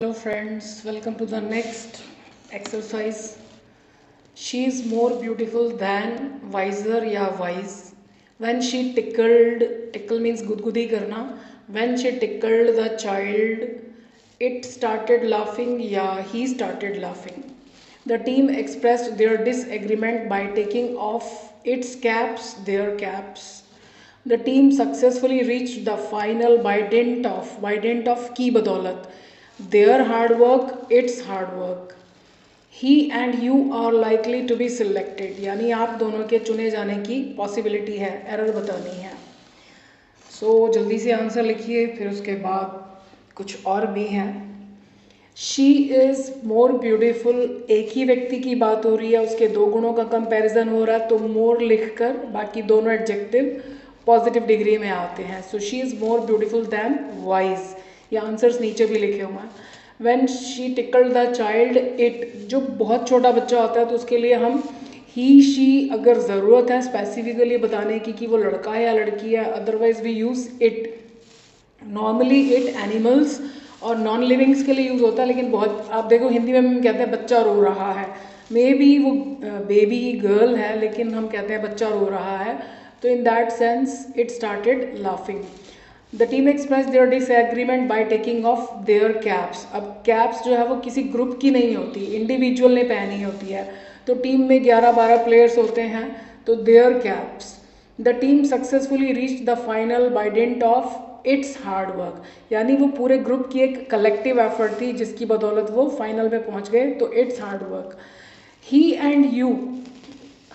Hello friends, welcome to the next exercise. She is more beautiful than wiser या wise. When she tickle means gudgudi karna. When she tickled the child, it started laughing, yeah, he started laughing. The team expressed their disagreement by taking off its caps, their caps. The team successfully reached the final by dint of की बदौलत. Their hard work, its hard work. He and you are likely to be selected. यानी आप दोनों के चुने जाने की possibility है, एरर बतानी है. जल्दी से आंसर लिखिए, फिर उसके बाद कुछ और भी हैं. शी इज़ मोर ब्यूटिफुल, एक ही व्यक्ति की बात हो रही है, उसके दो गुणों का कंपैरिजन हो रहा है, तो मोर लिखकर बाकी दोनों एडजेक्टिव पॉजिटिव डिग्री में आते हैं. So she is more beautiful than wise. ये आंसर्स नीचे भी लिखे हुए हैं. When she tickled the child, it, जो बहुत छोटा बच्चा होता है तो उसके लिए हम ही शी, अगर ज़रूरत है स्पेसिफिकली बताने की कि वो लड़का है या लड़की है, otherwise we use it. Normally it animals और नॉन लिविंग्स के लिए यूज़ होता है, लेकिन बहुत आप देखो हिंदी में हम कहते हैं बच्चा रो रहा है. मे बी वो बेबी गर्ल है, लेकिन हम कहते हैं बच्चा रो रहा है. तो in that sense it started laughing. The team express their disagreement by taking of their caps. अब कैप्स जो है वो किसी ग्रुप की नहीं होती, इंडिविजुअल ने पहनी होती है. तो टीम में 11-12 प्लेयर्स होते हैं, तो their caps. The team successfully reach the final by dint of its hard work. यानी वो पूरे ग्रुप की एक कलेक्टिव एफर्ट थी जिसकी बदौलत वो फाइनल में पहुंच गए, तो it's hard work. He and you,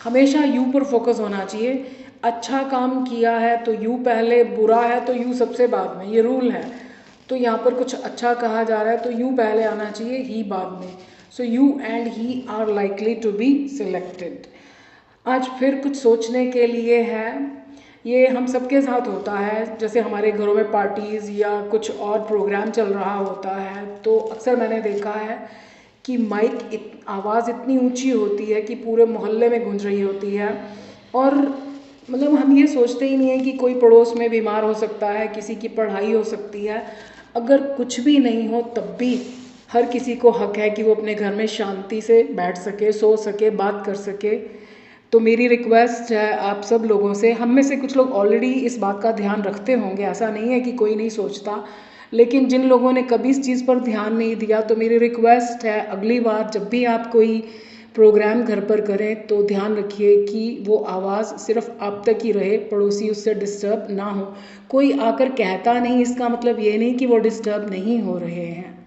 हमेशा यू पर फोकस होना चाहिए. अच्छा काम किया है तो यू पहले, बुरा है तो यू सबसे बाद में, ये रूल है. तो यहाँ पर कुछ अच्छा कहा जा रहा है तो यू पहले आना चाहिए, ही बाद में. So you and he are likely to be selected. आज फिर कुछ सोचने के लिए है. ये हम सबके साथ होता है, जैसे हमारे घरों में पार्टीज़ या कुछ और प्रोग्राम चल रहा होता है, तो अक्सर मैंने देखा है कि माइक आवाज़ इतनी ऊंची होती है कि पूरे मोहल्ले में गूंज रही होती है. और मतलब हम ये सोचते ही नहीं है कि कोई पड़ोस में बीमार हो सकता है, किसी की पढ़ाई हो सकती है. अगर कुछ भी नहीं हो तब भी हर किसी को हक है कि वो अपने घर में शांति से बैठ सके, सो सके, बात कर सके. तो मेरी रिक्वेस्ट है आप सब लोगों से, हम में से कुछ लोग ऑलरेडी इस बात का ध्यान रखते होंगे, ऐसा नहीं है कि कोई नहीं सोचता, लेकिन जिन लोगों ने कभी इस चीज़ पर ध्यान नहीं दिया, तो मेरी रिक्वेस्ट है अगली बार जब भी आप कोई प्रोग्राम घर पर करें तो ध्यान रखिए कि वो आवाज़ सिर्फ आप तक ही रहे, पड़ोसी उससे डिस्टर्ब ना हो. कोई आकर कहता नहीं, इसका मतलब ये नहीं कि वो डिस्टर्ब नहीं हो रहे हैं.